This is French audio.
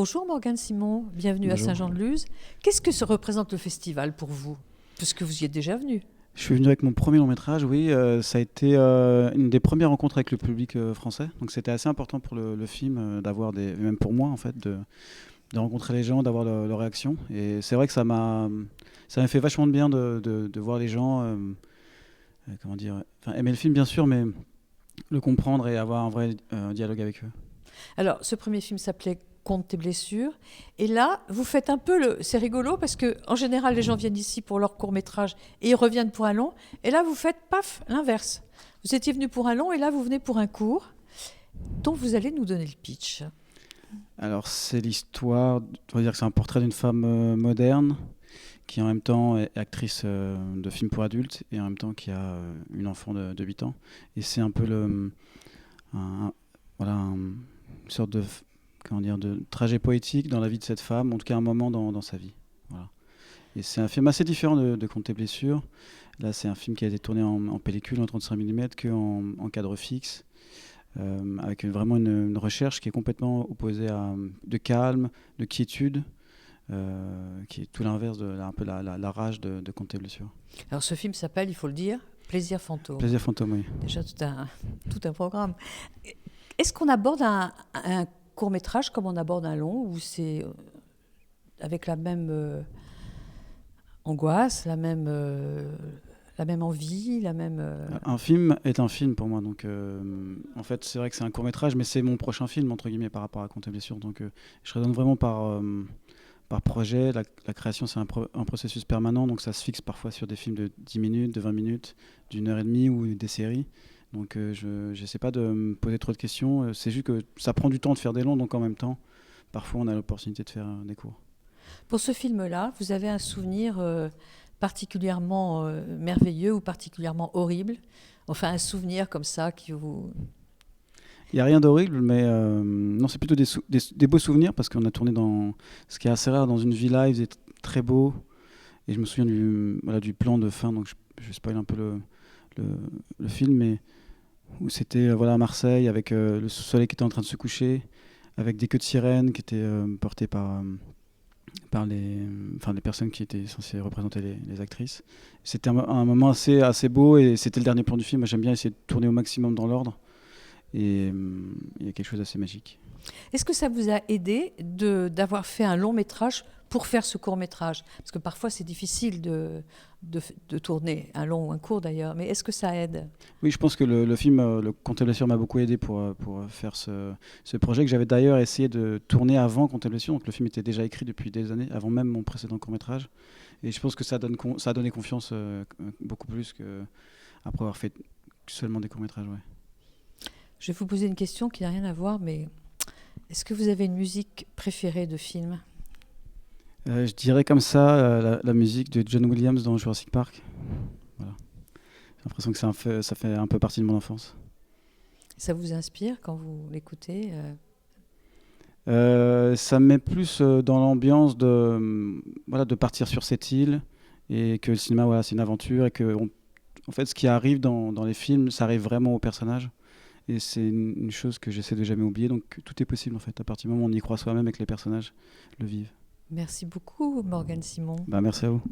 Bonjour Morgane Simon, bienvenue à Bonjour. Saint-Jean-de-Luz. Qu'est-ce que se représente le festival pour vous? Puisque vous y êtes déjà venu. Je suis venu avec mon premier long métrage, oui. Ça a été une des premières rencontres avec le public français. Donc c'était assez important pour le film d'avoir même pour moi en fait, de rencontrer les gens, d'avoir leur réaction. Et c'est vrai que ça m'a fait vachement de bien de voir les gens, comment dire, enfin, aimer le film bien sûr, mais le comprendre et avoir un vrai dialogue avec eux. Alors, ce premier film s'appelait Compte tes blessures. Et là, vous faites un peu le... C'est rigolo parce que en général, les gens viennent ici pour leur court-métrage et ils reviennent pour un long. Et là, vous faites, paf, l'inverse. Vous étiez venu pour un long et là, vous venez pour un court. Donc, vous allez nous donner le pitch. Alors c'est l'histoire, on va dire que c'est un portrait d'une femme moderne qui en même temps est actrice de films pour adultes et en même temps qui a une enfant de 8 ans. Et c'est un peu un- voilà, une sorte comment dire, de trajet poétique dans la vie de cette femme, en tout cas un moment dans sa vie. Voilà. Et c'est un film assez différent de Compte tes blessures. Là, c'est un film qui a été tourné en pellicule en 35 mm qu'en cadre fixe, avec vraiment une recherche qui est complètement opposée de calme, de quiétude, qui est tout l'inverse de un peu la rage de Compte tes blessures. Alors, ce film s'appelle, il faut le dire, Plaisir fantôme. Plaisir fantôme, oui. Déjà, tout un programme. Est-ce qu'on aborde un court-métrage comme on aborde un long, ou c'est avec la même angoisse, la même envie, la même... Un film est un film pour moi, donc en fait c'est vrai que c'est un court métrage, mais c'est mon prochain film entre guillemets par rapport à Compte tes blessures, donc je raisonne vraiment par projet. La création c'est un processus permanent, donc ça se fixe parfois sur des films de 10 minutes, de 20 minutes, d'une heure et demie ou des séries. Donc je n'essaie pas de me poser trop de questions, c'est juste que ça prend du temps de faire des longs, donc en même temps parfois on a l'opportunité de faire des courts. Pour ce film-là, vous avez un souvenir particulièrement merveilleux ou particulièrement horrible? Enfin, un souvenir comme ça qui vous... Il n'y a rien d'horrible, mais non, c'est plutôt des beaux souvenirs parce qu'on a tourné dans ce qui est assez rare dans une villa, il faisait très beau. Et je me souviens du plan de fin, donc je spoil un peu le film, mais où c'était à Marseille avec le soleil qui était en train de se coucher, avec des queues de sirène qui étaient portées par les personnes qui étaient censées représenter les actrices. C'était un moment assez beau et c'était le dernier plan du film. Moi, j'aime bien essayer de tourner au maximum dans l'ordre. Et il y a quelque chose d'assez magique. Est-ce que ça vous a aidé d'avoir fait un long métrage pour faire ce court métrage? Parce que parfois c'est difficile de tourner un long ou un court d'ailleurs, mais est-ce que ça aide? Oui, je pense que le film, le Compte tes blessures m'a beaucoup aidé pour faire ce projet que j'avais d'ailleurs essayé de tourner avant Compte tes blessures. Donc le film était déjà écrit depuis des années, avant même mon précédent court métrage. Et je pense que ça a donné confiance beaucoup plus qu'après avoir fait seulement des courts métrages. Ouais. Je vais vous poser une question qui n'a rien à voir, mais est-ce que vous avez une musique préférée de film? Je dirais comme ça la musique de John Williams dans Jurassic Park. Voilà. J'ai l'impression que ça fait un peu partie de mon enfance. Ça vous inspire quand vous l'écoutez? Ça me met plus dans l'ambiance de partir sur cette île et que le cinéma, c'est une aventure et que en fait, ce qui arrive dans les films, ça arrive vraiment aux personnages. Et c'est une chose que j'essaie de jamais oublier. Donc tout est possible en fait, à partir du moment où on y croit soi-même et que les personnages le vivent. Merci beaucoup, Morgane Simon. Merci à vous.